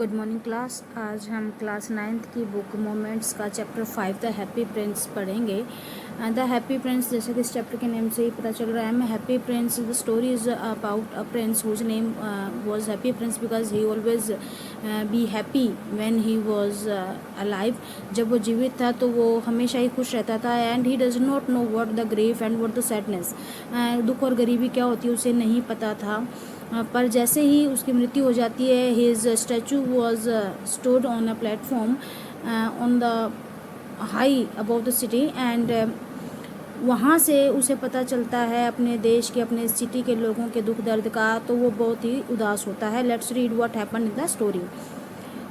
Good morning class. आज हम class 9th की बुक मोमेंट्स का चैप्टर 5 द हैप्पी प्रिंस पढ़ेंगे। द हैप्पी प्रिंस, जैसे कि इस चैप्टर के नेम से ही पता चल रहा है, मैं Happy Prince the story is about a prince whose name was Happy Prince because he always be happy when he was alive. जब वो जीवित था तो वो हमेशा ही खुश रहता था। And he does not know what the grief and what the sadness, दुख और गरीबी क्या होती है उसे नहीं पता था। पर जैसे ही उसकी मृत्यु हो जाती है, his statue was stored on a platform on the high about the city. And वहाँ से उसे पता चलता है अपने देश के, अपने सिटी के लोगों के दुख दर्द का, तो वो बहुत ही उदास होता है। Let's read what happened in the story.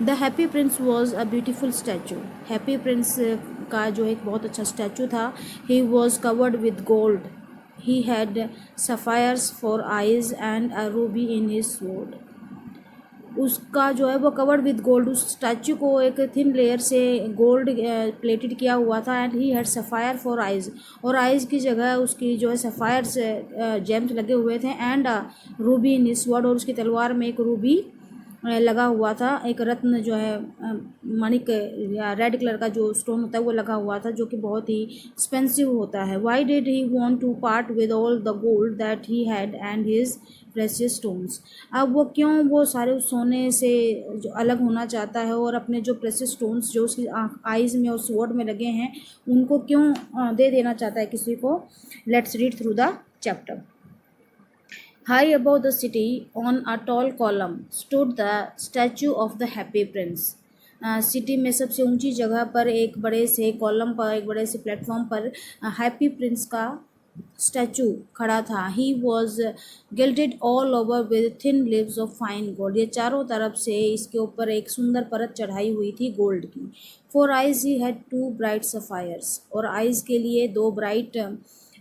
The happy Prince was a beautiful statue. Happy Prince का जो एक बहुत अच्छा स्टैचू था, he was covered with gold, he had sapphires for eyes and a ruby in his sword. उसका जो है वो कवर्ड विद गोल्ड, उस स्टैचू को एक थिन लेयर से गोल्ड प्लेटेड किया हुआ था। And he had sapphire for eyes, और आइज की जगह उसकी जो है सफ़ायर से जेम्स लगे हुए थे। And Ruby in his sword, और उसकी तलवार में एक रूबी लगा हुआ था, एक रत्न जो है मणिक या रेड कलर का जो स्टोन होता है वो लगा हुआ था, जो कि बहुत ही एक्सपेंसिव होता है। Why did he want to part with all the gold that he had and his precious stones. अब वो क्यों वो सारे उस सोने से जो अलग होना चाहता है, और अपने जो प्रेशियस स्टोन्स जो उसकी आइज़ में और स्वॉर्ड में लगे हैं उनको क्यों दे देना चाहता है किसी को। Let's read through the chapter. High above the city, on a tall column, stood the statue of the happy prince. City में सबसे ऊंची जगह पर एक बड़े से कॉलम पर, एक बड़े से प्लेटफॉर्म पर हैप्पी प्रिंस का स्टैचू खड़ा था। He was gilded all over with thin leaves of fine gold. ये चारों तरफ से इसके ऊपर एक सुंदर परत चढ़ाई हुई थी गोल्ड की। For eyes he had two bright sapphires, और आइज के लिए दो ब्राइट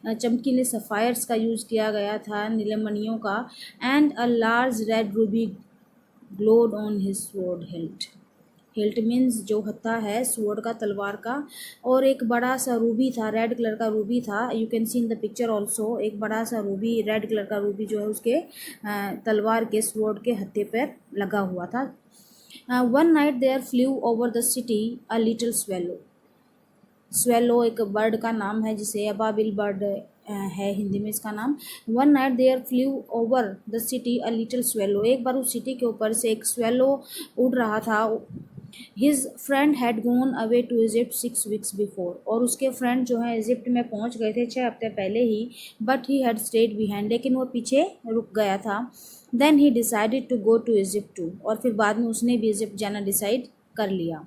चमकीले सफ़ायर्स का यूज़ किया गया था, नीलमणियों का। And a large red Ruby glowed on his sword hilt. Hilt means जो हत्था है स्वॉर्ड का, तलवार का, और एक बड़ा सा रूबी था, रेड कलर का रूबी था। You can see in the picture also, एक बड़ा सा रूबी, रेड कलर का रूबी जो है उसके तलवार के, स्वॉर्ड के हत्थे पर लगा हुआ था। One night there flew over the city a little swallow. Swallow एक बर्ड का नाम है, जिसे अबाबिल बर्ड है हिंदी में इसका नाम। One night there flew over the city a little swallow. एक बार उस सिटी के ऊपर से एक स्वेलो उड़ रहा था। His friend had gone away to Egypt 6 weeks before, और उसके फ्रेंड जो है इजिप्ट में पहुंच गए थे 6 हफ्ते पहले ही। But he had stayed behind, लेकिन वो पीछे रुक गया था। Then he decided to go to Egypt too, और फिर बाद में उसने भी इजिप्ट जाना डिसाइड कर लिया।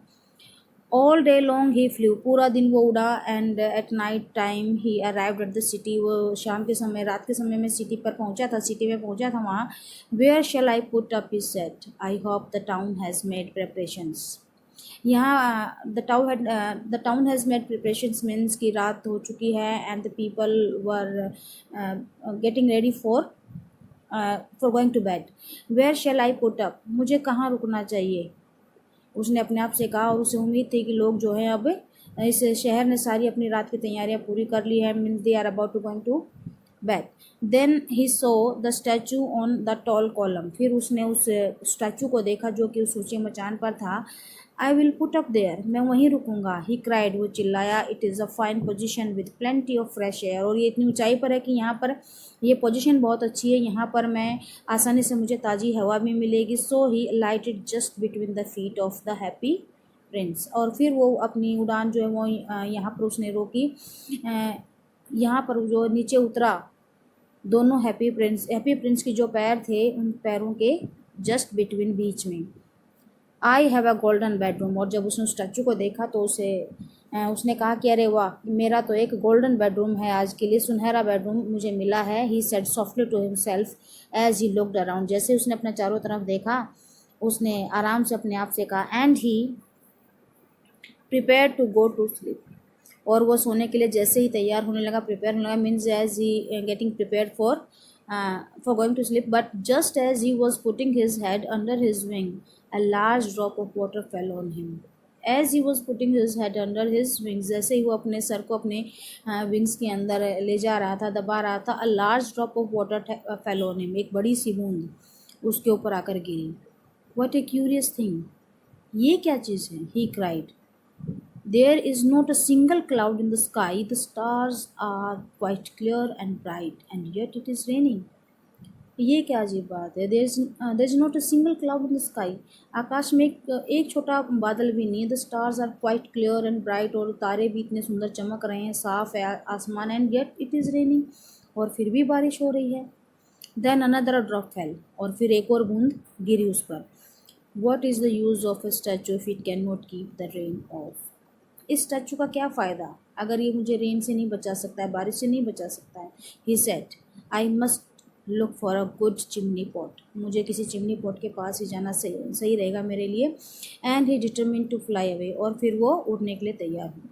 ऑल डे लॉन्ग ही फ्लू, पूरा दिन वो उड़ा। And at night time he arrived at the city, वो शाम के समय, रात के समय में सिटी पर पहुंचा था, सिटी में पहुंचा था वहाँ। Where shall I put up, he said, I hope the town has made preparations. यहाँ the town has made preparations means की रात हो चुकी है। And the people were getting ready for going to bed. Where shall I put up, मुझे कहाँ रुकना चाहिए, उसने अपने आप से कहा। और उसे उम्मीद थी कि लोग जो हैं अब इस शहर ने सारी अपनी रात की तैयारियां पूरी कर ली है, means they are about to going to bed. Then he saw the statue on the tall column, फिर उसने उस स्टैचू को देखा जो कि उस ऊंचे मचान पर था। I will put up there, मैं वहीं रुकूंगा। ही क्राइड, वो चिल्लाया। It is a fine position with plenty of fresh air, और ये इतनी ऊंचाई पर है कि यहाँ पर ये पोजीशन बहुत अच्छी है, यहाँ पर मैं आसानी से मुझे ताज़ी हवा भी मिलेगी। So he alighted just between the feet of the happy Prince, और फिर वो अपनी उड़ान जो है वो यहाँ पर उसने रोकी। यहाँ पर जो नीचे उतरा, दोनों हैप्पी प्रिंस के जो पैर थे उन पैरों के जस्ट बिटवीन, बीच में। I have a golden bedroom, और जब उसने स्टैचू को देखा तो उसने कहा कि अरे वाह, मेरा तो एक गोल्डन बेडरूम है, आज के लिए सुनहरा बेडरूम मुझे मिला है। He said softly to himself as he looked around, जैसे उसने अपने चारों तरफ देखा उसने आराम से अपने आप से कहा। And he prepare to go to sleep, और वो सोने के लिए जैसे ही तैयार होने लगा, प्रिपेयर होने लगा, means as he getting prepare for going to sleep. But just as he was putting his head under his wing, a large drop of water fell on him. As he was putting his head under his wings, जैसे ही वो अपने sir को अपने wings के अंदर ले जा रहा था, दबा रहा था, a large drop of water fell on him, एक बड़ी सी बूंद उसके ऊपर आकर गिरी। What a curious thing! ये क्या चीज़ है? He cried. There is not a single cloud in the sky. The stars are quite clear and bright, and yet it is raining. ये क्या अजीब बात है? There is not a single cloud in the sky. आकाश में एक छोटा बादल भी नहीं है. The stars are quite clear and bright, और तारे भी इतने सुंदर चमक रहे हैं, साफ है आसमान, and yet it is raining. और फिर भी बारिश हो रही है. Then another drop fell. और फिर एक और बूंद गिरी उस पर. What is the use of a statue if it cannot keep the rain off? इस स्टैचू का क्या फ़ायदा अगर ये मुझे रेन से नहीं बचा सकता है, बारिश से नहीं बचा सकता है. He said, I must look for a good chimney pot. मुझे किसी चिमनी पॉट के पास ही जाना सही रहेगा मेरे लिए. And he determine to fly away. और फिर वो उड़ने के लिए तैयार हुई.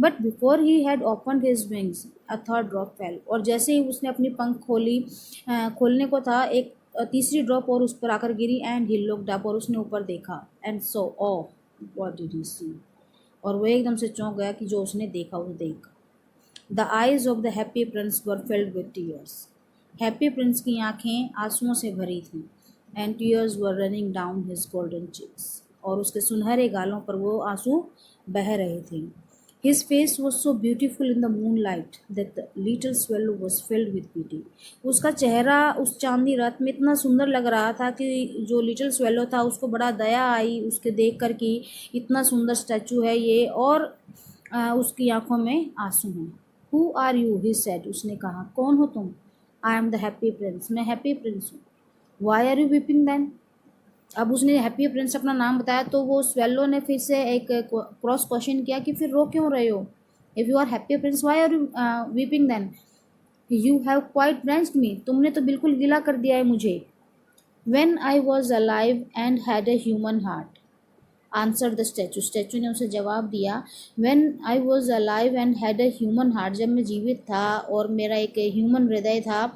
But before he had open his wings a third drop fell. और जैसे ही उसने अपनी पंख खोलने को था, एक तीसरी ड्रॉप और उस पर आकर गिरी. And he looked up. और उसने ऊपर देखा. And so oh, what did he see. और वो एकदम से चौंक गया कि जो उसने देखा वो देख. The eyes of the happy Prince were filled with tears. Happy Prince की आंखें आंसुओं से भरी थीं. And tears were running down his golden cheeks. और उसके सुनहरे गालों पर वो आंसू बह रहे थे. His face was so beautiful in the moon light that the little swallow was filled with PT. उसका चेहरा उस चांदी रात में इतना सुंदर लग रहा था कि जो लिटिल स्वेलो था उसको बड़ा दया आई उसके देख कर कि इतना सुंदर स्टैचू है ये, और उसकी आंखों में आंसू हैं. Who are you, he said. उसने कहा, कौन हो तुम? I am the happy Prince. मैं हैप्पी प्रिंस हूँ. Why are you weeping then? अब उसने हैप्पी प्रिंस अपना नाम बताया तो वो स्वेलो ने फिर से एक क्रॉस क्वेश्चन किया कि फिर रो क्यों रहे हो? If you are Happy Prince why are you weeping then? You have quite drenched me. तुमने तो बिल्कुल गीला कर दिया है मुझे. When I was alive and had a human heart, answer the statue. Statue ने उसे जवाब दिया, when I was alive and had a human heart. जब मैं जीवित था और मेरा एक ह्यूमन हृदय था,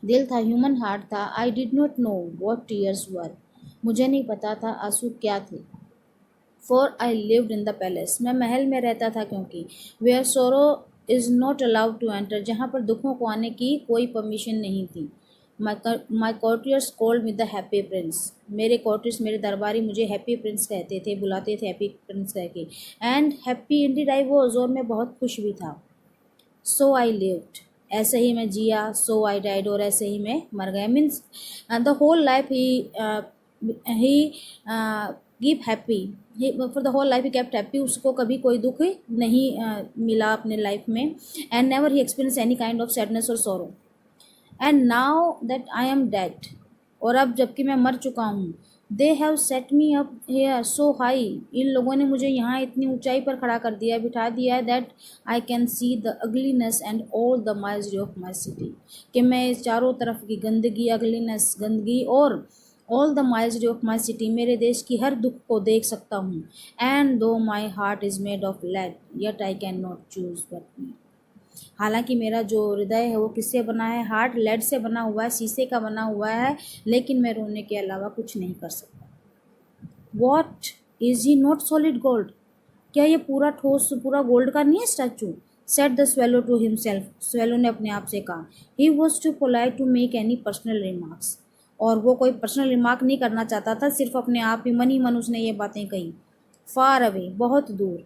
दिल था, ह्यूमन हार्ट था. I did not know what tears were. मुझे नहीं पता था आंसू क्या थे. For I lived in the palace. मैं महल में रहता था क्योंकि. Where sorrow is not allowed to enter. जहाँ पर दुखों को आने की कोई परमिशन नहीं थी. My courtiers called with the happy Prince. मेरे कॉर्टियर्स, मेरे दरबारी मुझे हैप्पी प्रिंस कहते थे, बुलाते थे हैप्पी प्रिंस कह के. And happy Indeed I was. और मैं बहुत खुश भी था. सो आई लिव्ड. ऐसे ही मैं जिया. सो आई डाइड. और ऐसे ही मैं मर गया. Means the whole life he keep happy. For the whole life he kept happy. उसको कभी कोई दुख नहीं मिला अपने लाइफ में. And never he experience any kind of sadness और sorrow. And now that I am dead. और अब जबकि मैं मर चुका हूँ, they have set me up here so high. इन लोगों ने मुझे यहाँ इतनी ऊंचाई पर खड़ा कर दिया है, बिठा दिया है. That I can see the ugliness and all the misery of my city. कि मैं चारों तरफ की गंदगी, अगलीनेस गंदगी, और all the misery of my city, मेरे देश की हर दुख को देख सकता हूँ. And though my heart is made of lead yet I can not choose but me. हालांकि मेरा जो हृदय है वो किससे बना है? हार्ट लेड से बना हुआ है, शीशे का बना हुआ है, लेकिन मैं रोने के अलावा कुछ नहीं कर सकता. What is he not solid gold. क्या ये पूरा ठोस, पूरा गोल्ड का नहीं है statue? Set the swallow to himself. Swallow ने अपने आप से कहा. He was to polite to make any personal remarks. और वो कोई पर्सनल रिमार्क नहीं करना चाहता था, सिर्फ अपने आप ही मन उसने ये बातें कही. फार अवे, बहुत दूर.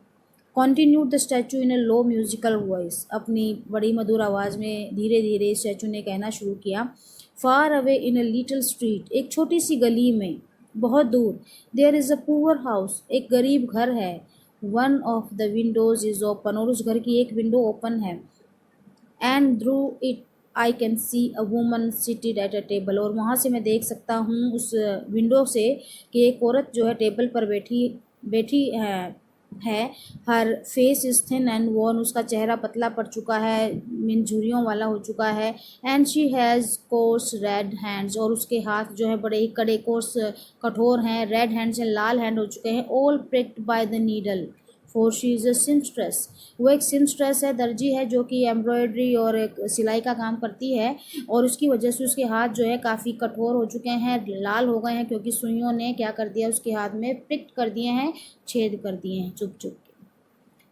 Continued the statue in a low musical voice. अपनी बड़ी मधुर आवाज़ में धीरे धीरे स्टैचू ने कहना शुरू किया. Far away in a little street. एक छोटी सी गली में, बहुत दूर. There is a poor house. एक गरीब घर है. One of the windows is open. और उस घर की एक विंडो ओपन है. And through it I can see a woman seated at a table. और वहाँ से मैं देख सकता हूँ उस विंडो से कि एक औरत जो है टेबल पर बैठी बैठी है. Her face is thin and worn. उसका चेहरा पतला पड़ चुका है, मीन झुर्रियों वाला हो चुका है. And she has course red hands. और उसके हाथ जो है बड़े ही कड़े, कोर्स, कठोर हैं. रेड हैंड्स हैं, लाल हैंड हो चुके हैं. All pricked by the needle. For she is a seamstress. वो एक सिंस्ट्रेस है, दर्जी है, जो कि एम्ब्रॉयडरी और एक सिलाई का काम करती है. और उसकी वजह से उसके हाथ जो है काफ़ी कठोर हो चुके हैं, लाल हो गए हैं, क्योंकि सुइयों ने क्या कर दिया, उसके हाथ में प्रिक्ट कर दिए हैं, छेद कर दिए हैं चुप चुप के.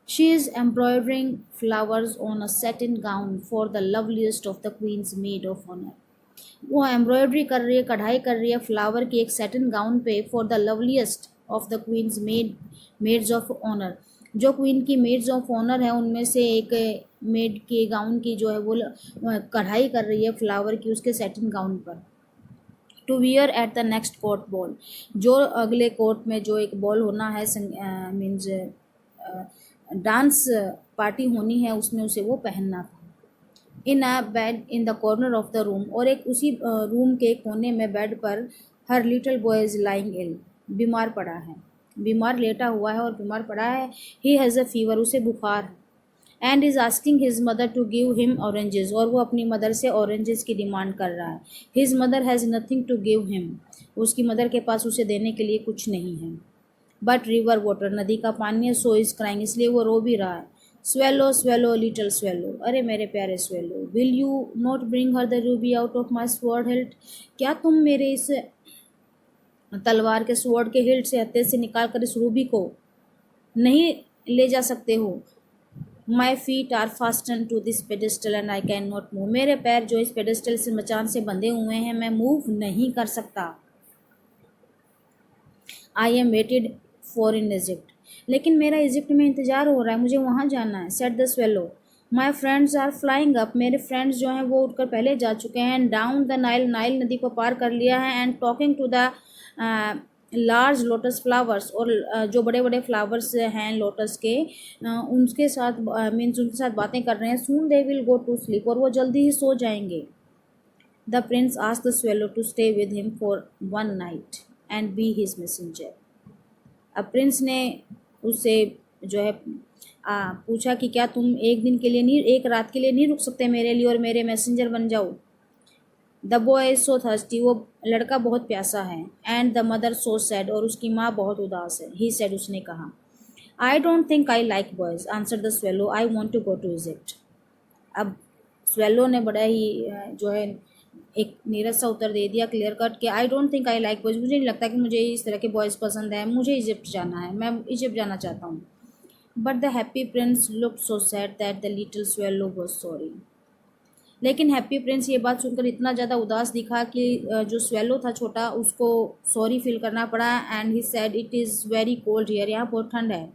She is embroidering flowers on a satin gown for the loveliest of the queen's maid of honour. वो एम्ब्रॉयडरी कर रही है, कढ़ाई कर रही है फ्लावर की एक सैटिन गाउन पे for the loveliest of the queen's maids of honour. जो क्वीन की मेड्स ऑफ ऑनर है उनमें से एक मेड के गाउन की जो है वो कढ़ाई कर रही है फ्लावर की उसके सैटिन गाउन पर। To wear at the next court ball, जो अगले कोर्ट में जो एक बॉल होना है मीन्स डांस पार्टी होनी है उसमें उसे वो पहनना था। In a bed in the corner of the room, और एक उसी रूम के कोने में बेड पर her little boy is lying ill, बीमार पड़ा है, बीमार लेटा हुआ है और बीमार पड़ा है। ही हैज़ अ फीवर, उसे बुखार है। And is asking his mother to give him oranges, और वो अपनी मदर से ऑरेंजेस की डिमांड कर रहा है। His mother has nothing to give him, उसकी मदर के पास उसे देने के लिए कुछ नहीं है। बट रिवर वाटर, नदी का पानी है, सो इज़ क्राइंग, इसलिए वो रो भी रहा है। स्वेलो स्वेलो लिटिल स्वेलो, अरे मेरे प्यारे swallow, will you not bring her the Ruby out of my sword hilt, क्या तुम मेरे इस तलवार के स्वॉर्ड के हिल्ट से, हत्थे से निकाल कर इस रूबी को नहीं ले जा सकते हो। My feet are fasten to this pedestal and I can not move, मेरे पैर जो इस पेडिस्टल से मचान से बंधे हुए हैं मैं मूव नहीं कर सकता। आई am waited for in Egypt, लेकिन मेरा इजिप्ट में इंतज़ार हो रहा है, मुझे वहाँ जाना है। Said the swallow, my friends are flying up, मेरे फ्रेंड्स जो हैं वो उठकर पहले जा चुके हैं। And down the Nile, Nile नदी को पार कर लिया है। And talking to the large lotus flowers, और जो बड़े बड़े फ्लावर्स हैं लोटस के उनके साथ मीन्स उनके साथ बातें कर रहे हैं। Soon they will go to sleep, और वो जल्दी ही सो जाएंगे। The prince asked the swallow to stay with him for one night and be his messenger, अब प्रिंस ने उससे जो है पूछा कि क्या तुम एक दिन के लिए नहीं, एक रात के लिए नहीं रुक सकते मेरे लिए और मेरे मैसेंजर बन जाओ। The boy is so thirsty, वो लड़का बहुत प्यासा है। And the mother so sad, और उसकी माँ बहुत उदास है। ही सैड, उसने कहा। I don't think I like boys, answer the swallow, I want to go to Egypt. अब स्वेलो ने बड़ा ही जो है एक नीरस सा उत्तर दे दिया, क्लियर कट, कि आई don't think I like boys, मुझे नहीं लगता कि मुझे इस तरह के बॉयज़ पसंद है, मुझे इजिप्ट जाना है, मैं इजिप्ट जाना चाहता हूँ। But the happy prince looked so sad that the little swallow was sorry, लेकिन हैप्पी प्रिंस ये बात सुनकर इतना ज़्यादा उदास दिखा कि जो स्वेलो था छोटा उसको सॉरी फील करना पड़ा। And he said it is very cold here, यहाँ बहुत ठंड है।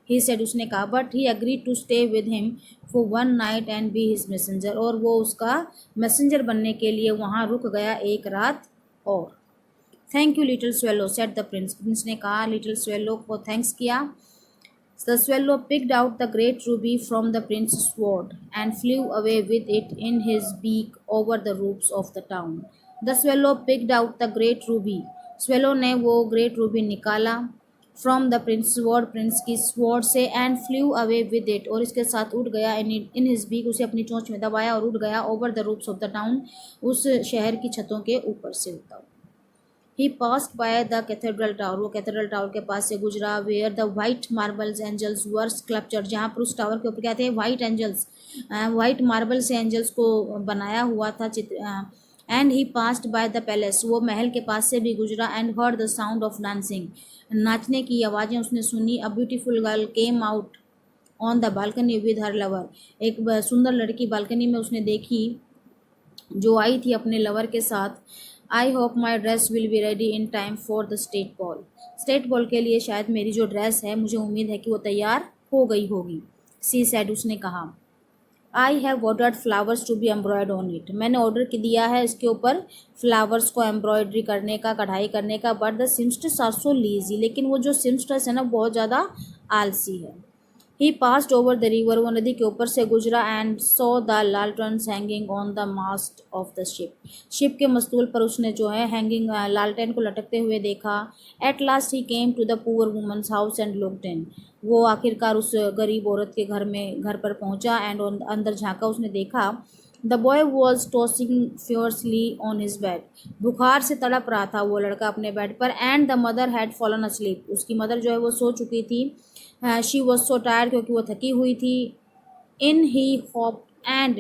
ही सेड, उसने कहा। But he agree to stay with him for one night and be his messenger, और वो उसका मैसेंजर बनने के लिए वहाँ रुक गया एक रात और। Thank you little swallow, said the prince, prince ने कहा लिटिल स्वेलो को थैंक्स किया। The swallow picked out the great ruby from the prince's sword and flew away with it in his beak over the roofs of the town. The swallow picked out the great ruby. Swallow ने वो great ruby निकाला from the prince's sword, Prince की sword से, and flew away with it, और इसके साथ उड़ गया in his beak, उसे अपनी चोंच में दबाया और उड़ गया over the roofs of the town, उस शहर की छतों के ऊपर से उड़ता। He passed by the cathedral tower, वो कैथेड्रल टावर के पास से गुजरा, where the white marbles angels were sculptured, जहाँ पर उस टावर के ऊपर क्या थे, white angels, white marble से angels को बनाया हुआ था चित्र। and he passed by the palace, वो महल के पास से भी गुजरा। and heard the sound of dancing, नाचने की आवाज़ें उसने सुनी। a beautiful girl came out on the balcony with her lover, एक सुंदर लड़की बालकनी में उसने देखी जो आई थी अपने लवर के साथ। I hope my dress will be ready in time for the state ball, state ball के लिए शायद मेरी जो ड्रेस है मुझे उम्मीद है कि वो तैयार हो गई होगी। सी सैड, उसने कहा। I have ordered flowers to be embroidered on it, मैंने ऑर्डर दिया है इसके ऊपर फ्लावर्स को एम्ब्रॉयडरी करने का, कढ़ाई करने का। बट द सिम्स्टर्स आर सो लीजी, लेकिन वो जो सिम्स्टर्स है ना बहुत ज़्यादा आलसी है। He passed over the river, वो नदी के ऊपर से गुजरा। And saw the lanterns hanging on the mast of the ship, ship के मस्तूल पर उसने जो है हैंगिंग लालटेन को लटकते हुए देखा। At last he came to the poor woman's house and looked in, वो आखिरकार उस गरीब औरत के घर पर पहुंचा एंड अंदर झांका, उसने देखा। The boy was tossing feverishly on his bed, बुखार से तड़प रहा था वो लड़का अपने बेड पर। And the mother had fallen asleep, उसकी मदर जो है वो सो चुकी थी। शी वॉज सो टायर्ड, क्योंकि वो थकी हुई थी। In he hopped and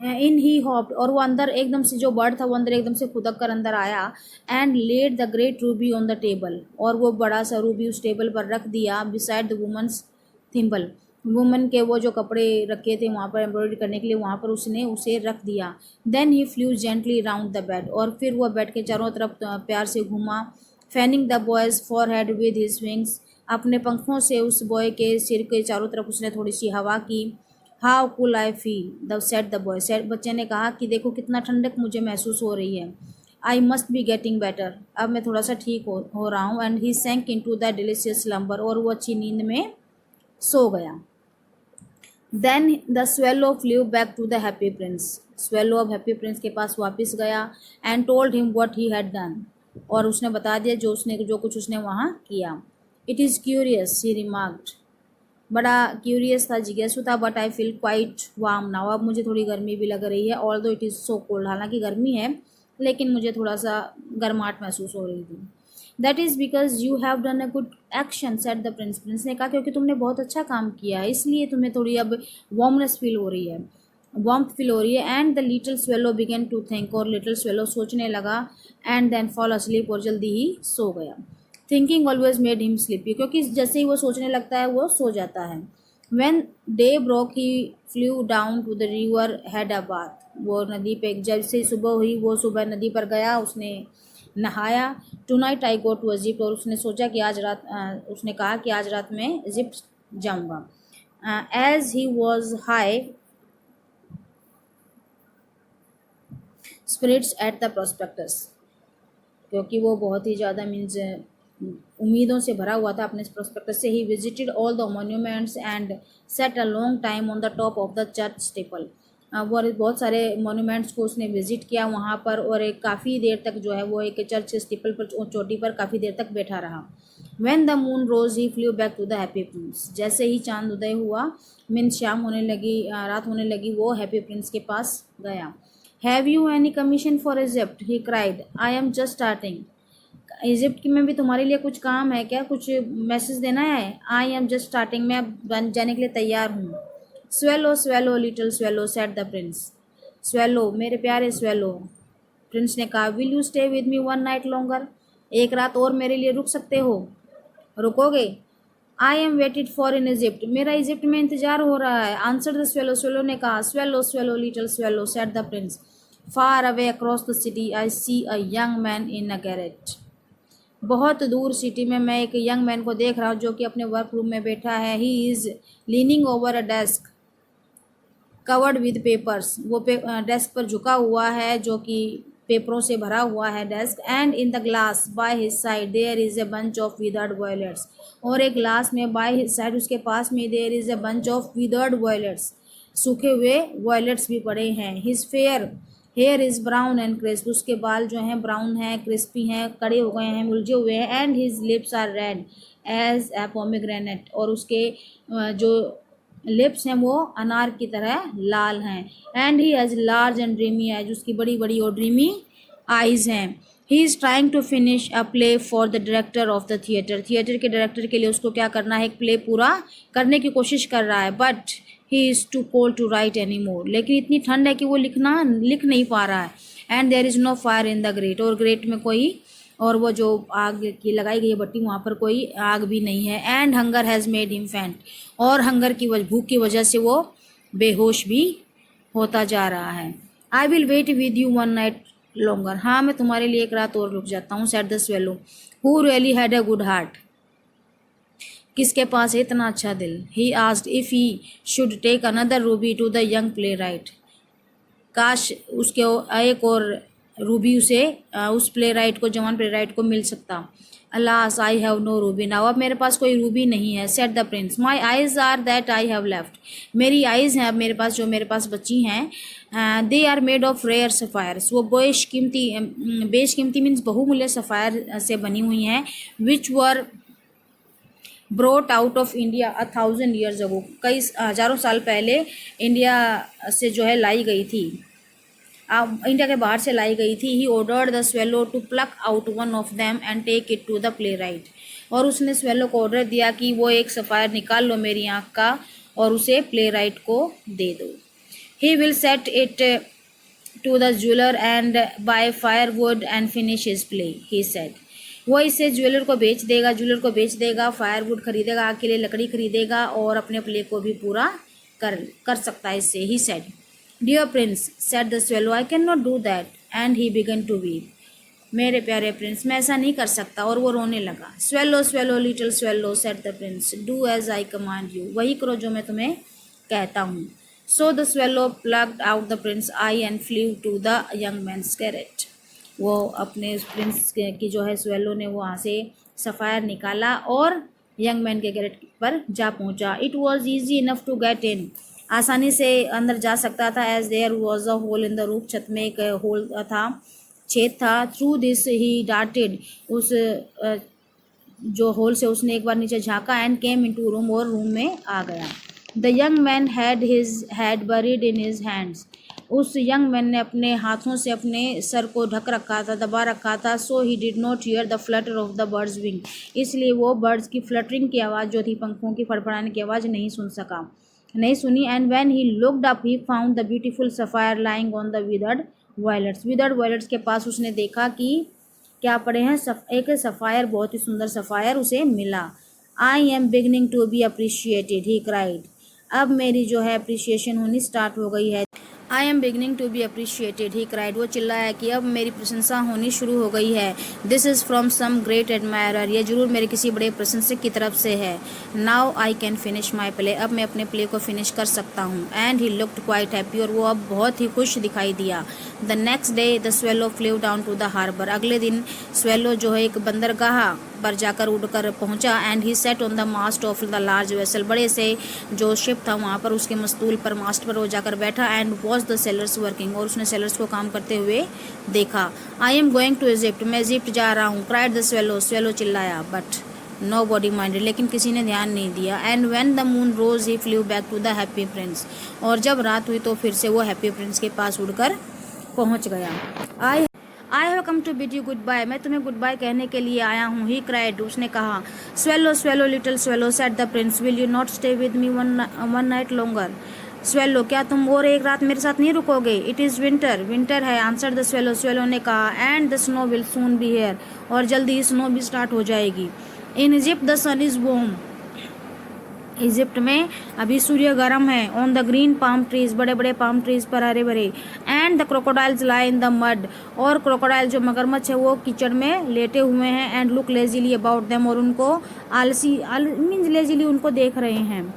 in he hopped, और वो अंदर एकदम से, जो बर्ड था वो अंदर एकदम से खुदक कर अंदर आया। And laid the great ruby on the table, और वो बड़ा सा रूबी उस टेबल पर रख दिया beside the woman's thimble, woman के वो जो कपड़े रखे थे वहाँ पर एम्ब्रॉयडरी करने के लिए, वहाँ पर उसने उसे रख दिया। Then he flew gently round the bed, और फिर वह बेड के चारों तरफ प्यार से घूमा। Fanning the boys forehead with his wings, अपने पंखों से उस बॉय के सिर के चारों तरफ उसने थोड़ी सी हवा की। How cool I feel the said the boy, said बच्चे ने कहा कि देखो कितना ठंडक मुझे महसूस हो रही है। I must be getting better, अब मैं थोड़ा सा ठीक हो रहा हूँ। And he sank into the delicious slumber, और वो अच्छी नींद में सो गया। Then the swallow flew back to the happy prince, swallow अब हैप्पी प्रिंस के पास वापस गया। And told him what he had done, और उसने बता दिया जो कुछ उसने वहाँ किया। It is curious he remarked, बड़ा क्यूरियस था, जिज्ञासु था। But I feel quite warm now, अब मुझे थोड़ी गर्मी भी लग रही है। Although it is so cold, हालांकि गर्मी है लेकिन मुझे थोड़ा सा गर्माहट महसूस हो रही थी। That is because you have done a good action said the prince, prince ने कहा क्योंकि तुमने बहुत अच्छा काम किया है, इसलिए तुम्हें थोड़ी अब वार्मनेस फील हो रही है, वार्मथ फील हो रही है। And the little swallow began to think, और लिटिल स्वेलो सोचने लगा। एंड देन फॉल अस्लीप, और जल्दी ही सो गया। Thinking always made him sleepy, क्योंकि जैसे ही वो सोचने लगता है वो सो जाता है। When day broke he flew down to the river had a bath, वो नदी पे जब से सुबह हुई वो सुबह नदी पर गया, उसने नहाया। Tonight I go to Egypt, और उसने सोचा कि आज रात उसने कहा कि आज रात में इजिप्ट जाऊंगा। As he was high spirits at the prospectus, क्योंकि वो बहुत ही ज़्यादा मीन्स उम्मीदों से भरा हुआ था अपने प्रोस्पेक्टस से। He visited all the monuments and set a long time on the top of the church staple, वो बहुत सारे मोन्यूमेंट्स को उसने विजिट किया वहाँ पर, और एक काफ़ी देर तक जो है वो एक चर्च स्टेपल पर चोटी पर काफ़ी देर तक बैठा रहा। When the moon rose he flew back to the happy Prince, जैसे ही चांद उदय हुआ मीन्स शाम होने लगी, रात होने लगी, वो हैप्पी प्रिंस के पास गया। Have you any commission for Egypt he cried, I am just starting, Egypt की में भी तुम्हारे लिए कुछ काम है क्या, कुछ मैसेज देना है। आई एम जस्ट स्टार्टिंग, मैं अब जाने के लिए तैयार हूँ। Swallow swallow little swallow said the prince, swallow मेरे प्यारे स्वेलो, प्रिंस ने कहा। Will you stay with me one night longer, एक रात और मेरे लिए रुक सकते हो, रुकोगे। I am waited for in Egypt, मेरा इजिप्ट में इंतजार हो रहा है। आंसर द स्वेलो, स्वेलो ने कहा। Swallow swallow little swallow said the prince, far away across the city I see a young man in a garage, बहुत दूर सिटी में मैं एक यंग मैन को देख रहा हूँ जो कि अपने वर्क रूम में बैठा है। He is leaning over a desk covered with papers, वो डेस्क पर झुका हुआ है जो कि पेपरों से भरा हुआ है desk. And in the glass by his side there is a bunch of withered violets, और एक ग्लास में बाय हिज साइड उसके पास में there is a bunch of withered violets, सूखे हुए वायलेट्स भी पड़े हैं। His fair hair is brown and crisp, उसके बाल जो हैं ब्राउन हैं, क्रिस्पी हैं, कड़े हो गए हैं, उलझे हुए हैं। And his lips are red as a pomegranate, और उसके जो लिप्स हैं वो अनार की तरह लाल हैं। And he has large and dreamy eyes, उसकी बड़ी बड़ी और ड्रीमी आइज़ हैं। He is trying to finish a play for the director of the theatre, theatre के डायरेक्टर के लिए उसको क्या करना है, एक प्ले पूरा करने की कोशिश कर रहा है। But he is too cold to write any more, लेकिन इतनी ठंड है कि वो लिख नहीं पा रहा है। And there is no fire in the grate, और ग्रेट में कोई, और वो जो आग की लगाई गई है भट्टी वहाँ पर कोई आग भी नहीं है। And hunger has made him faint, और हंगर की भूख की वजह से वो बेहोश भी होता जा रहा है। I will wait with you one night longer, हाँ मैं तुम्हारे लिए एक रात और रुक जाता हूँ। Said the swallow who really had a good heart, किसके पास है इतना अच्छा दिल। He asked if he should take another ruby to the young playwright, काश उसके एक और रूबी उसे उस प्ले राइट को, जवान प्ले राइट को मिल सकता। Alas I have no ruby now, अब मेरे पास कोई रूबी नहीं है। Said the prince my eyes are that I have left, मेरी आइज़ हैं अब मेरे पास, जो मेरे पास बची हैं। They are made of rare sapphires, वो बेशकीमती मीन्स बहुमूल्य सफ़ायर से बनी हुई हैं। Which were brought out of India 1000 years ago, कई हज़ारों साल पहले इंडिया से जो है लाई गई थी, इंडिया के बाहर से लाई गई थी। He ordered the swallow to pluck out one of them and take it to the playwright, और उसने स्वेलो को ऑर्डर दिया कि वो एक सफ़ायर निकाल लो मेरी आँख का और उसे प्ले राइट को दे दो। He will set it to the jeweller and buy firewood and finish his play, he said. वो इसे ज्वेलर को बेच देगा, ज्वेलर को बेच देगा, फायरवुड खरीदेगा, आग के लिए लकड़ी खरीदेगा और अपने प्ले को भी पूरा कर सकता है इससे। He said, dear prince said the swallow, I can not do that and he began to weep. मेरे प्यारे प्रिंस, मैं ऐसा नहीं कर सकता, और वो रोने लगा। Swallow swallow little swallow said the prince, do as I command you, वही करो जो मैं तुम्हें कहता हूँ। So the swallow plucked out the prince eye and flew to the young man's garret. वो अपने प्रिंस की जो है स्वेलो ने वहाँ से सफ़ायर निकाला और यंग मैन के कैरेट पर जा पहुँचा। It was easy enough to get in, आसानी से अंदर जा सकता था। As there was a hole in the roof, छत में एक होल था, छेद था। थ्रू दिस ही डार्टेड, उस जो होल से उसने एक बार नीचे झाँका। एंड केम इनटू रूम, और रूम में आ गया। The young man had his head buried in his hands, उस यंग मैन ने अपने हाथों से अपने सर को ढक रखा था, दबा रखा था। So he did not hear the flutter of the bird's wing, इसलिए वो बर्ड्स की फ्लटरिंग की आवाज़ जो थी, पंखों की फड़फड़ाने की आवाज़ नहीं सुनी। And when he looked up he found the beautiful sapphire lying on the withered violets, withered violets के पास उसने देखा कि क्या पड़े हैं, एक सफ़ायर, बहुत ही सुंदर सफ़ायर उसे मिला। I am beginning to be appreciated, he cried, अब मेरी जो है अप्रिशिएशन होनी स्टार्ट हो गई है। I am beginning to be appreciated, he cried, वो चिल्लाया कि अब मेरी प्रशंसा होनी शुरू हो गई है। This is from some great admirer, ये जरूर मेरे किसी बड़े प्रशंसक की तरफ से है। Now I can finish my play, अब मैं अपने प्ले को फिनिश कर सकता हूँ। And he looked quite happy, और वो अब बहुत ही खुश दिखाई दिया। The next day the swallow flew down to the harbour, अगले दिन स्वेलो जो है एक बंदरगाह पर जाकर उड़कर पहुंचा। And he sat on the mast of the large vessel, बड़े से जो शिप था वहाँ पर उसके मस्तूल पर, मास्ट पर वो जाकर बैठा। And watch the sailors working, और उसने सेलर्स को काम करते हुए देखा। I am going to Egypt, मैं इजिप्ट जा रहा हूँ। क्राइड द स्वेलो, स्वेलो चिल्लाया। बट नो बॉडी माइंडेड, लेकिन किसी ने ध्यान नहीं दिया। And when the moon rose he flew back to the happy Prince, और जब रात हुई तो फिर से वो हैप्पी प्रिंस के पास उड़कर पहुंच गया। I have come to bid you goodbye, मैं तुम्हें गुड बाय कहने के लिए आया हूँ। ही क्राइड, उसने कहा। Swallow swallow little swallow said the prince, will you not stay with me one night longer, swallow क्या तुम और एक रात मेरे साथ नहीं रुकोगे? इट इज़ विंटर, विंटर है, आंसर द स्वेलो, स्वेलो ने कहा। And the snow will soon be here, और जल्दी ही स्नो भी स्टार्ट हो जाएगी। In Egypt the sun is warm, Egypt में अभी सूर्य गर्म है। On the green palm trees, बड़े बड़े पाम ट्रीज पर हरे भरे। And the crocodiles lie in the mud, और क्रोकोडाइल जो मगरमच्छ है वो कीचड़ में लेटे हुए हैं। And look lazily about them, और उनको आलसी मीन्स लेजीली उनको देख रहे हैं।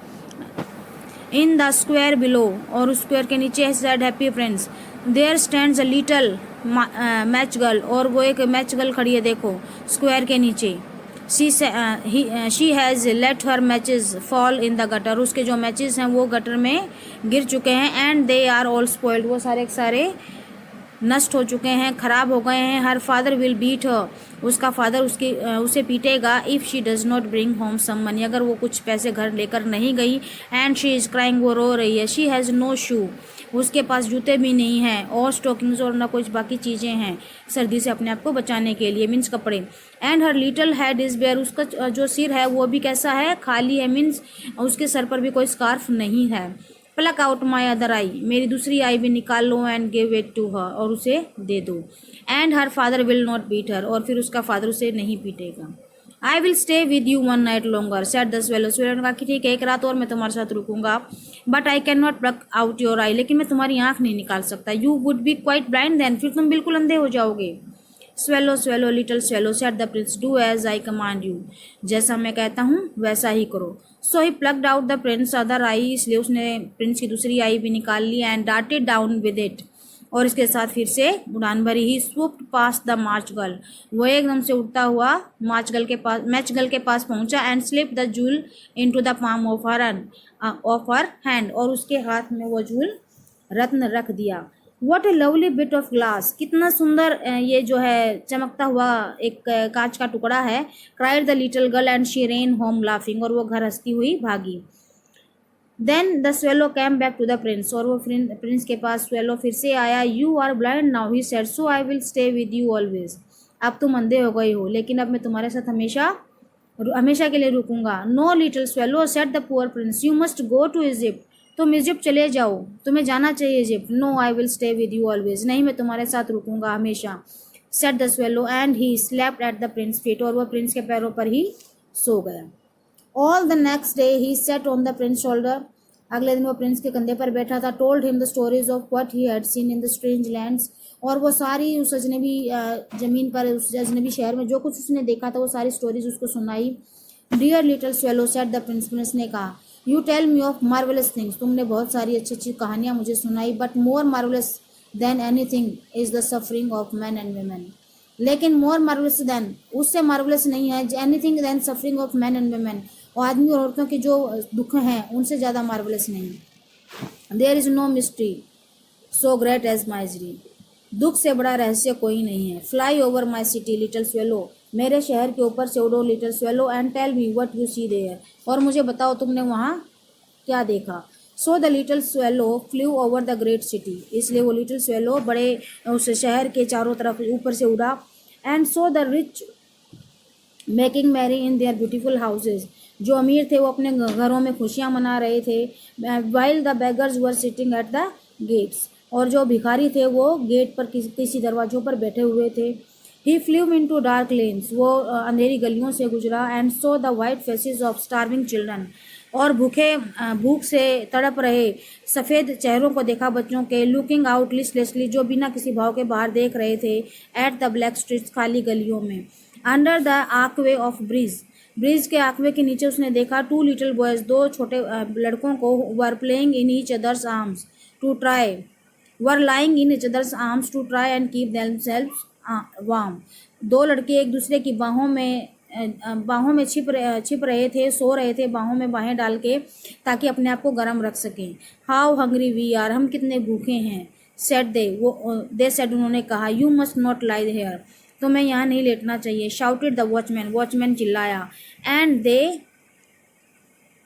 इन द स्क्वायर बिलो, और उस स्क्वायर के नीचे said happy friends, there stands a little match girl, और वो एक मैच गर्ल खड़ी है देखो स्क्वायर के नीचे। She has let her matches fall in the gutter, उसके जो मैचेस हैं वो गटर में गिर चुके हैं। And they are all spoiled, वो सारे के सारे नष्ट हो चुके हैं, खराब हो गए हैं। Her father will beat her, उसका फादर उसे पीटेगा। If she does not bring home some money, अगर वो कुछ पैसे घर लेकर नहीं गई। एंड शी इज़ क्राइंग, वो रो रही है। शी हैज़ नो शू, उसके पास जूते भी नहीं हैं, और स्टॉकिंग्स, और ना कुछ बाकी चीज़ें हैं सर्दी से अपने आप को बचाने के लिए, मीन्स कपड़े। And her little head is bare, उसका जो सिर है वो भी कैसा है, खाली है, मीन्स उसके सर पर भी कोई स्कार्फ नहीं है। Pluck out my other eye, मेरी दूसरी आई भी निकाल लो। And give it to her, और उसे दे दो। And her father will not beat her, और फिर उसका फादर उसे नहीं पीटेगा। I will stay with you one night longer said the swallow, swallow ने कहा कि ठीक है एक रात और मैं तुम्हारे साथ रुकूंगा। But I can not pluck out your eye, लेकिन मैं तुम्हारी आँख नहीं निकाल सकता। You would be quite blind then, फिर तुम बिल्कुल अंधे हो जाओगे। Swallow swallow little swallow said the prince, do as I command you, जैसा मैं कहता हूँ वैसा ही करो। So he plucked out the prince other eye, इसलिए उसने प्रिंस की दूसरी आई भी निकाल ली। And darted down with it, और इसके साथ फिर से उड़ान भरी। ही स्वूप्ड पास द मार्च गर्ल, वो एकदम से उड़ता हुआ मैच गर्ल के पास पहुंचा। And slip the joule into the palm of her hand, और उसके हाथ में वो जूल रत्न रख दिया। What A lovely bit of glass, कितना सुंदर ये जो है चमकता हुआ एक कांच का टुकड़ा है। Cried the little girl and she ran home laughing, और वो घर हंसती हुई भागी। Then the swallow came back to the prince, और वो प्रिंस के पास स्वेलो फिर से आया। You are blind now, he said, so I will stay with you always, अब तुम अंधे हो गए हो, लेकिन अब मैं तुम्हारे साथ हमेशा हमेशा के लिए रुकूंगा। No little swallow said the poor prince, you must go to Egypt, तुम इजिप्ट चले जाओ, तुम्हें जाना चाहिए Egypt. No I will stay with you always, नहीं मैं तुम्हारे साथ रुकूंगा हमेशा। Said the swallow, and he slept at the prince feet, और वह प्रिंस के पैरों पर ही सो गया। All the next day he sat on the prince shoulder, अगले दिन वो प्रिंस के कंधे पर बैठा था। Told him the stories of what he had seen in the strange lands, और वो सारी उस अजनबी जमीन पर, उस अजनबी शहर में जो कुछ उसने देखा था वो सारी स्टोरीज उसको सुनाई। Dear little swallow said the prince, prince ने कहा, you tell me of marvellous things, तुमने बहुत सारी अच्छी अच्छी कहानियां मुझे सुनाई, but more marvellous than anything is the suffering of man and women, लेकिन मोर मार्वलस देन, उससे मार्वलस नहीं है, anything than suffering of man and women, और आदमी और औरतों के जो दुख हैं उनसे ज़्यादा मार्वलस नहीं। There is no mystery so great as misery, दुख से बड़ा रहस्य कोई नहीं है। Fly over my city little swallow, मेरे शहर के ऊपर से उड़ो little swallow, and tell me what you see there, और मुझे बताओ तुमने वहाँ क्या देखा। So the little swallow flew over the great city, इसलिए वो लिटिल स्वेलो बड़े उस शहर के चारों तरफ ऊपर से उड़ा। And saw the rich making merry in their beautiful houses, जो अमीर थे वो अपने घरों में खुशियाँ मना रहे थे। While the beggars were sitting at the gates, और जो भिखारी थे वो गेट पर किसी दरवाजों पर बैठे हुए थे। He flew into dark lanes, वो अंधेरी गलियों से गुजरा। And saw the white faces of starving children, और भूख से तड़प रहे सफ़ेद चेहरों को देखा बच्चों के। लुकिंग आउट लिस्टलेसली, जो बिना किसी भाव के बाहर देख रहे थे। एट द ब्लैक स्ट्रीट्स, खाली गलियों में। Under the archway of bridge, bridge के आर्कवे के नीचे उसने देखा टू लिटिल बॉयज, दो छोटे लड़कों को। Were playing in each others arms to try, were lying in each others arms to try and keep themselves warm, दो लड़के एक दूसरे की बाहों में छिप रहे थे, सो रहे थे बाहों में बाहें डाल के, ताकि अपने आप को गर्म रख सकें। हाउ हंग्री वी आर, हम कितने भूखे हैं। सेड दे सेड, उन्होंने कहा, you must not lie here, तुम्हें यहाँ नहीं लेटना चाहिए। शाउटेड द वॉचमैन, वॉचमैन चिल्लाया। And they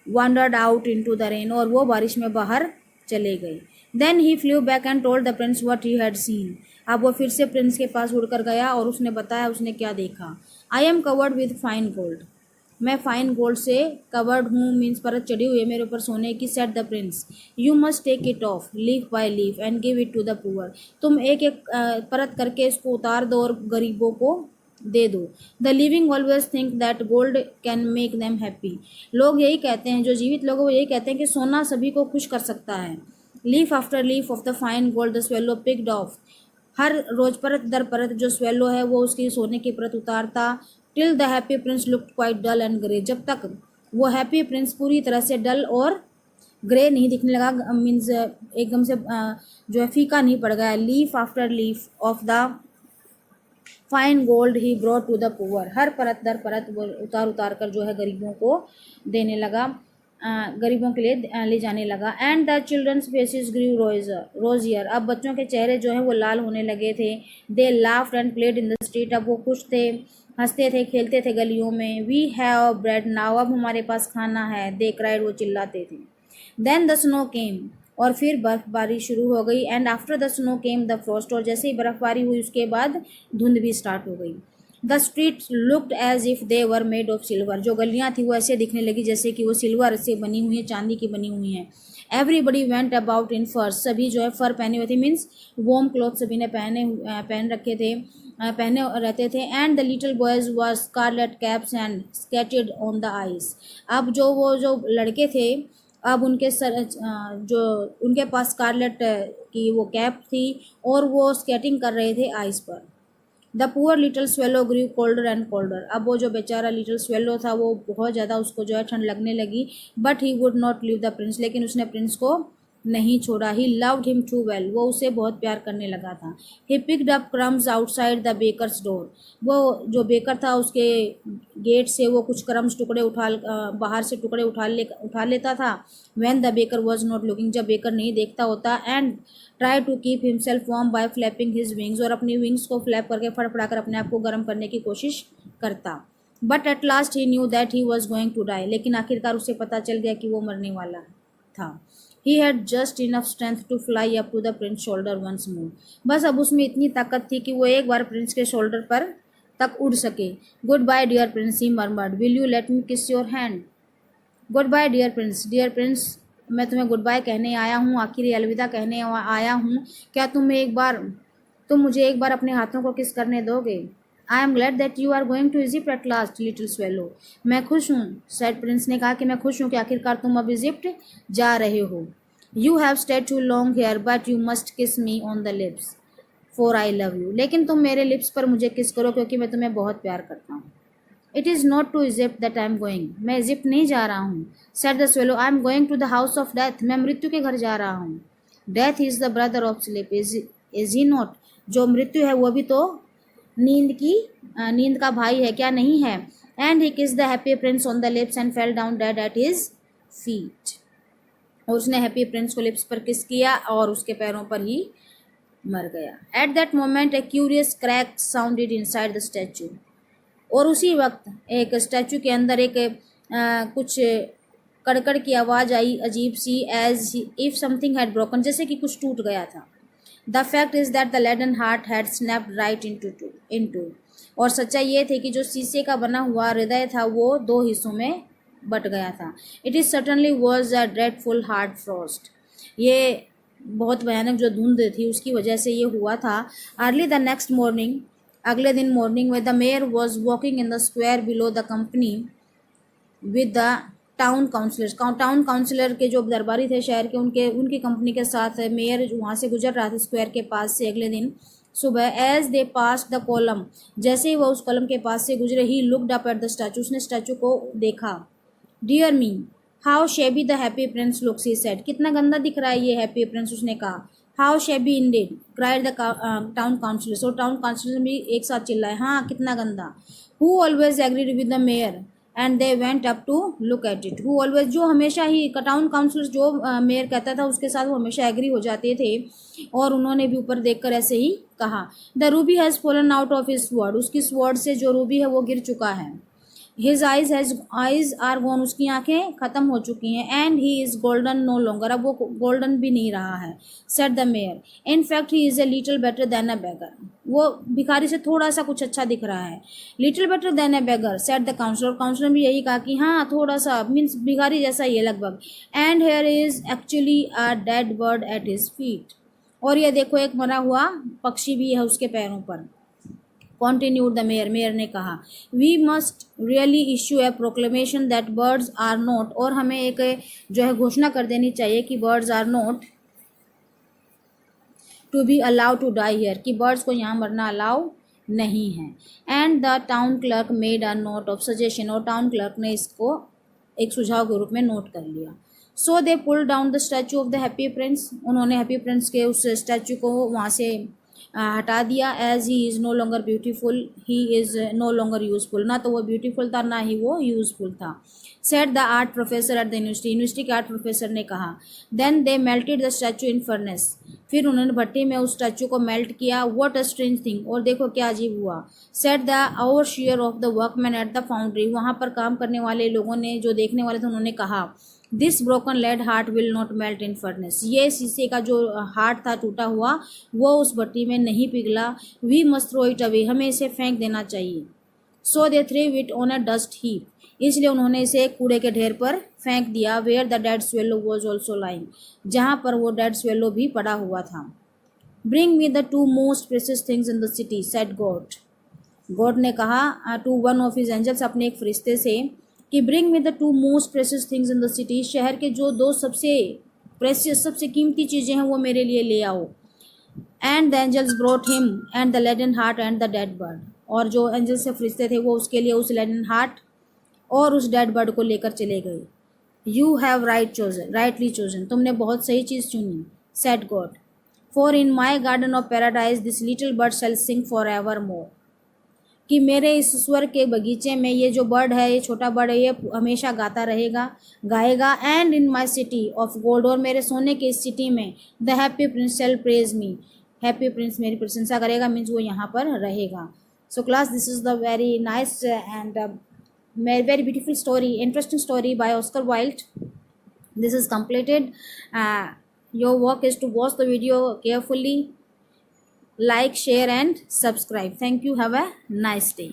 wandered out into the rain, और वो बारिश में बाहर चले गए। Then he flew back and told the prince what he had seen, अब वो फिर से प्रिंस के पास उड़कर गया और उसने बताया उसने क्या देखा। I am covered with fine gold, मैं फाइन गोल्ड से कवर्ड हूँ, मीन्स परत चढ़ी हुई है मेरे ऊपर सोने की। Said the prince, you must take it off leaf by leaf and give it to the poor, तुम एक एक परत करके इसको उतार दो और गरीबों को दे दो। The living always think that gold can make them happy, लोग यही कहते हैं, जो जीवित लोग वो यही कहते हैं कि सोना सभी को खुश कर सकता है। Leaf after leaf of the fine gold the swallow picked off, हर रोज परत दर परत जो स्वेलो है वो उसकी सोने की परत उतारता। Till the happy prince looked quite dull and grey, जब तक वो हैप्पी प्रिंस पूरी तरह से डल और ग्रे नहीं दिखने लगा, मीन्स एकदम से जो है फीका नहीं पड़ गया। Leaf after leaf of the fine gold he brought to the poor, हर परत दर परत वो उतार उतार कर जो है गरीबों को देने लगा, गरीबों के लिए ले जाने लगा। एंड द चिल्ड्रंस फेसेस ग्रू रोजियर, अब बच्चों के चेहरे जो हैं वो लाल होने लगे थे। They laughed and played in the street, अब वो खुश थे, हंसते थे, खेलते थे गलियों में। वी हैव ब्रेड नाउ, अब हमारे पास खाना है। दे क्राइड, वो चिल्लाते थे। देन द स्नो केम, और फिर बर्फबारी शुरू हो गई। And after the snow came the Frost, और जैसे ही बर्फबारी हुई उसके बाद धुंध भी स्टार्ट हो गई। The streets looked as if they were made of silver, जो गलियां थी वो ऐसे दिखने लगी जैसे कि वो सिल्वर से बनी हुई है, चांदी की बनी हुई हैं। एवरीबडी वेंट अबाउट इन फर्स, सभी जो है फर पहने हुए थे, मीन्स वॉर्म क्लॉथ सभी ने पहन रखे थे, पहने रहते थे। And the little boys was scarlet caps and skated on the ice, अब जो लड़के थे अब उनके जो उनके पास स्कारलेट की वो कैप थी और वो स्केटिंग कर रहे थे आइस पर। The poor little swallow grew colder and colder, अब वो जो बेचारा लिटिल स्वेलो था वो बहुत ज़्यादा उसको जो है ठंड लगने लगी। But he would not leave the prince, लेकिन उसने प्रिंस को नहीं छोड़ा। He loved him too well, वो उसे बहुत प्यार करने लगा था। He picked up crumbs outside the bakers door, वो जो बेकर था उसके गेट से वो कुछ क्रम्स टुकड़े बाहर से टुकड़े उठा लेता था। When the baker was not looking, जब बेकर नहीं देखता होता। And try to keep himself warm by flapping his wings, और अपनी विंग्स को फ्लैप करके फड़फड़ा कर अपने आप को गर्म करने की कोशिश करता। But at last he knew that he was going to die, लेकिन आखिरकार उसे पता चल गया कि वो मरने वाला था। He had just enough strength to fly up to the prince shoulder once more, बस अब उसमें इतनी ताकत थी कि वो एक बार प्रिंस के शोल्डर पर तक उड़ सके। Goodbye dear prince, he murmured, will you let me kiss your hand. Goodbye dear prince, मैं तुम्हें गुड बाय कहने आया हूँ, आखिरी अलविदा कहने आया हूँ, क्या तुम एक बार तुम मुझे एक बार अपने हाथों को किस करने दोगे? I am glad that you are going to Egypt at last little swallow. मैं खुश हूँ, सेड प्रिंस ने कहा कि मैं खुश हूँ कि आखिरकार तुम अब इजिप्ट जा रहे हो। You have stayed too long here but you must kiss me on the lips for I love you. लेकिन तुम मेरे लिप्स पर मुझे किस करो क्योंकि मैं तुम्हें बहुत प्यार करता हूँ। It is not to Egypt that I am going. मैं इजिप्ट नहीं जा रहा हूँ। Said the swallow I am going to the house of death. मैं मृत्यु के घर जा रहा हूँ। Death is the brother of sleep, is he not. जो मृत्यु है वो भी तो नींद का भाई है, क्या नहीं है? एंड ही किस the happy Prince on the lips and fell down dead at his feet. और उसने हैप्पी प्रिंस को लिप्स पर किस किया और उसके पैरों पर ही मर गया। At that moment A curious crack sounded inside the statue. और उसी वक्त एक स्टैचू के अंदर एक कुछ कड़कड़ की आवाज़ आई, अजीब सी, as if something had broken, जैसे कि कुछ टूट गया था। The fact is that the leaden heart had snapped right into. और सच्चाई ये थी कि जो शीशे का बना हुआ हृदय था वो दो हिस्सों में बट गया था। It is certainly was a dreadful hard Frost. ये बहुत भयानक जो धुंध थी उसकी वजह से ये हुआ था। अर्ली द नेक्स्ट मॉर्निंग, अगले दिन मॉर्निंग में, the mayor was walking in the square below the company with the town councillors. Town councillor के जो दरबारी थे शहर के, उनकी कंपनी के साथ मेयर वहाँ से गुजर रहा था स्क्वायर के पास से अगले दिन सुबह। As they pass the column, जैसे ही वह उस कॉलम के पास से गुजरे, he looked up at the statue, उसने स्टैचू को देखा। Dear me how shabby the happy prince looks, he said. कितना गंदा दिख रहा है ये हैप्पी प्रिंस, उसने कहा। How shabby indeed cried the town councillor. और टाउन काउंसलर भी एक साथ चिल्लाए, हाँ कितना गंदा। Who always agreed with the mayor and they went up to look at it. Who always, जो हमेशा ही टाउन काउंसलर जो मेयर कहता था उसके साथ वो हमेशा एग्री हो जाते थे, और उन्होंने भी ऊपर देखकर ऐसे ही कहा। The Ruby has fallen out of his sword, उसकी स्वॉर्ड से जो रूबी है वो गिर चुका है। हिज आइज आर गॉन, उसकी आंखें खत्म हो चुकी हैं। And he is golden no longer, अब वो गोल्डन भी नहीं रहा है। Said the mayor in fact he is a little better than a beggar, वो भिखारी से थोड़ा सा कुछ अच्छा दिख रहा है। Little better than a beggar said the councillor, councillor भी यही कहा कि हाँ थोड़ा सा, मीन्स भिखारी जैसा ही है लगभग। And here is actually a dead bird at his feet, और ये देखो एक मरा हुआ पक्षी भी है उसके पैरों पर। कॉन्टिन्यूड द मेयर, मेयर ने कहा। We must really issue a proclamation that birds are not, और हमें एक जो है घोषणा कर देनी चाहिए कि birds are not to be allow to die here, कि बर्ड्स को यहाँ मरना अलाउ नहीं है। And the town clerk made a note of suggestion, और टाउन क्लर्क ने इसको एक सुझाव के रूप में नोट कर लिया। So they pull down the statue of the happy prince, उन्होंने हैप्पी प्रिंस के उस स्टैचू को वहाँ से हटा दिया। As he is no longer beautiful he is no longer useful, ना तो वो ब्यूटीफुल था ना ही वो यूजफुल था। Said the art professor at the university के आर्ट प्रोफेसर ने कहा। Then they melted the statue in furnace, फिर उन्होंने भट्टी में उस स्टैचू को मेल्ट किया। व्हाट अ स्ट्रेंज थिंग, और देखो क्या अजीब हुआ। Said the overseer of the workman at the foundry, वहाँ पर काम करने वाले लोगों ने, जो देखने वाले थे, उन्होंने कहा this broken lead heart will not melt in furnace, ये शीशे का जो हार्ट था टूटा हुआ वो उस भट्टी में नहीं पिघला। We must throw it away, हमें इसे फेंक देना चाहिए। So they threw it on a dust heap, इसलिए उन्होंने इसे कूड़े के ढेर पर फेंक दिया। Where the dead swallow was also lying, जहाँ पर वो डेड स्वेलो भी पड़ा हुआ था। Bring me the two most precious things in the city said God, God ने कहा to one of his angels, अपने एक फरिश्ते से, कि bring me the two most precious things in the city, शहर के जो दो सबसे प्रेशियस, सबसे कीमती चीज़ें हैं वो मेरे लिए ले आओ। And the angels brought him and the leaden heart and the dead bird, और जो एंजल से फरिश्ते थे वो उसके लिए उस लेडन हार्ट और उस डेड बर्ड को लेकर चले गए। यू हैव राइटली चोजन, तुमने बहुत सही चीज़ चुनी। Said God, for in my garden of paradise this little bird shall sing for ever more, कि मेरे इस स्वर्ग के बगीचे में ये जो बर्ड है, ये छोटा बर्ड है, ये हमेशा गाता रहेगा, गाएगा। And in my city of gold, और मेरे सोने की इस सिटी में the happy prince shall praise me, happy prince मेरी प्रशंसा करेगा, मीन्स वो यहाँ पर रहेगा। So class, this is the very nice and very beautiful story, interesting story by Oscar Wilde. This is completed. Your work is to watch the video carefully, like, share and subscribe. Thank you. Have a nice day.